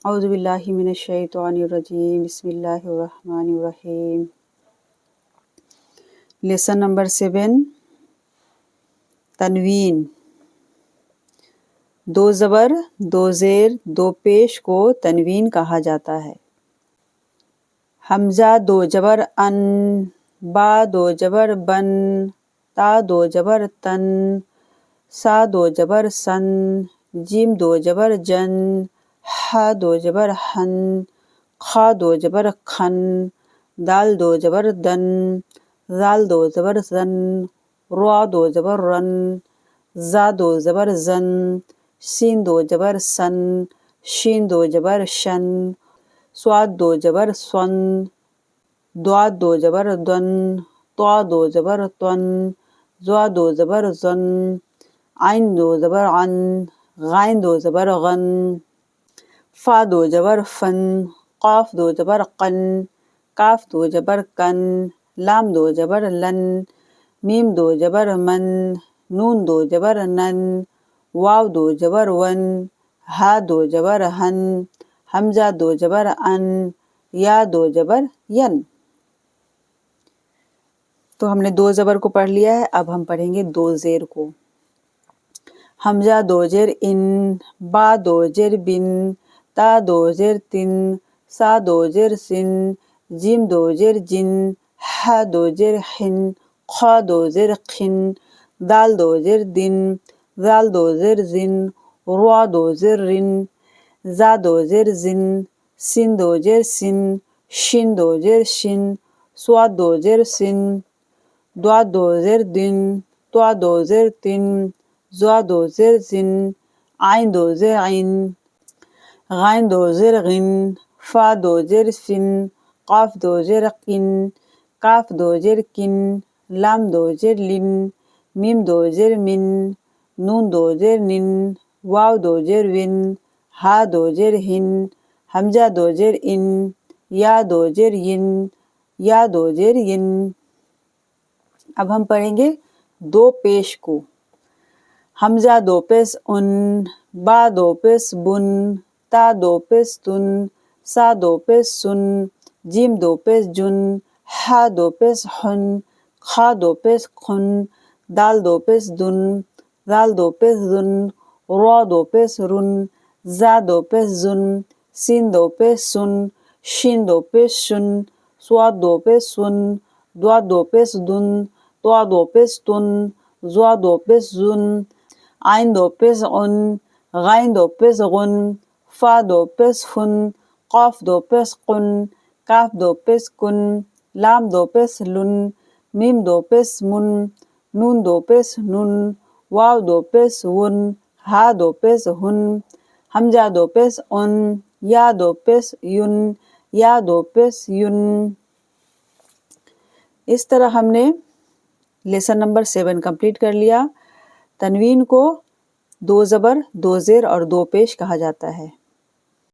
औज़ुबिल्लाहि मिनश्शैतानिर्रजीम बिस्मिल्लाहिर्रहमानिर्रहीम। Lesson number 7 तनवीन। दो ज़बर, दो ज़ेर, दो पेश को तनवीन कहा जाता है। हमज़ा दो ज़बर अन, बा दो ज़बर बन, ता दो ज़बर तन, सा दो ज़बर सन, जीम दो ज़बर जन, हा दो ज़बर हन, खा दो ज़बर खन, दाल दो ज़बर दन, ज़ाल दो ज़बर ज़न, रा दो ज़बर रन, ज़ा दो ज़बर ज़न, सीन दो ज़बर सन, शीन दो ज़बर शन, स्वाद दो ज़बर स्वन, द्वाद दो ज़बर द्वन, त्वा दो ज़बर त्वन, ज़्वा दो ज़बर ज़न, आइन दो ज़बर अन, गाइन दो ज़बर गन, फा दो ज़बर फन, काफ दो ज़बर कन, काफ दो ज़बर कन, लाम दो ज़बर लन, मीम दो ज़बर मन, नून दो ज़बर नन, वाव दो ज़बर वन, हा दो ज़बर हन, हमज़ा दो ज़बर अन, या दो ज़बर यन। तो हमने दो ज़बर को पढ़ लिया है, अब हम पढ़ेंगे दो ज़ेर को। हमज़ा दो ज़ेर इन, बा दो ज़ेर बिन, ता दो ज़ेर तिन, सा दो ज़ेर सिन, जीम दो ज़ेर जिन, हा दो ज़ेर हिन, खा दो ज़ेर खिन, दाल दो ज़ेर दिन, ज़ाल दो ज़ेर जिन, रा दो ज़ेर रिन, ज़ा दो ज़ेर जिन, सिन दो ज़ेर सिन, शिन दो ज़ेर शिन, स्वाद दो ज़ेर सिन, द्वा दो ज़ेर दिन, त्वा दो ज़ेर तिन, ज़्वा दो ज़ेर जिन, आइन दो ज़ेर आइन, गाइन दो ज़ेर गिन, फा दो ज़ेर फिन, काफ दो ज़ेर किन, काफ दो ज़ेर किन, लाम दो ज़ेर लिन, मीम दो ज़ेर मिन, नून दो ज़ेर निन, वाव दो ज़ेर विन, हा दो ज़ेर हिन, हमज़ा दो ज़ेर इन, या दो ज़ेर यिन, या दो ज़ेर यिन। अब हम पढ़ेंगे दो पेश को। हमज़ा दो पेश उन, बा दो पेश बुन, ता दो पेश तुन, सा दो पेश सुन, जीम दो पेश जुन, हा दो पेश हुन, खा दो पेश खुन, दाल दो पेश दुन, ज़ाल दो पेश ज़ुन, रा दो पेश रुन, ज़ा दो पेश ज़ुन, सीन दो पेश सुन, शीन दो पेश शुन, स्वाद दो पेश सुन, द्वा दो पेश दुन, त्वा दो पेश तुन, ज़्वा दो पेश ज़ुन, आइन दो पेश उन, गाइन दो पेश गुन, फा दो पेश फुन, काफ दो पेश कुन, काफ दो पेश कुन, लाम दो पेश लुन, मीम दो पेश मुन, नून दो पेश नुन, वाव दो पेश वुन, हा दो पेश हुन, हमज़ा दो पेश उन, या दो पेश युन, या दो पेश युन। इस तरह हमने लेसन नंबर 7 कंप्लीट कर लिया। तनवीन को दो ज़बर, दो ज़ेर और दो पेश कहा जाता है।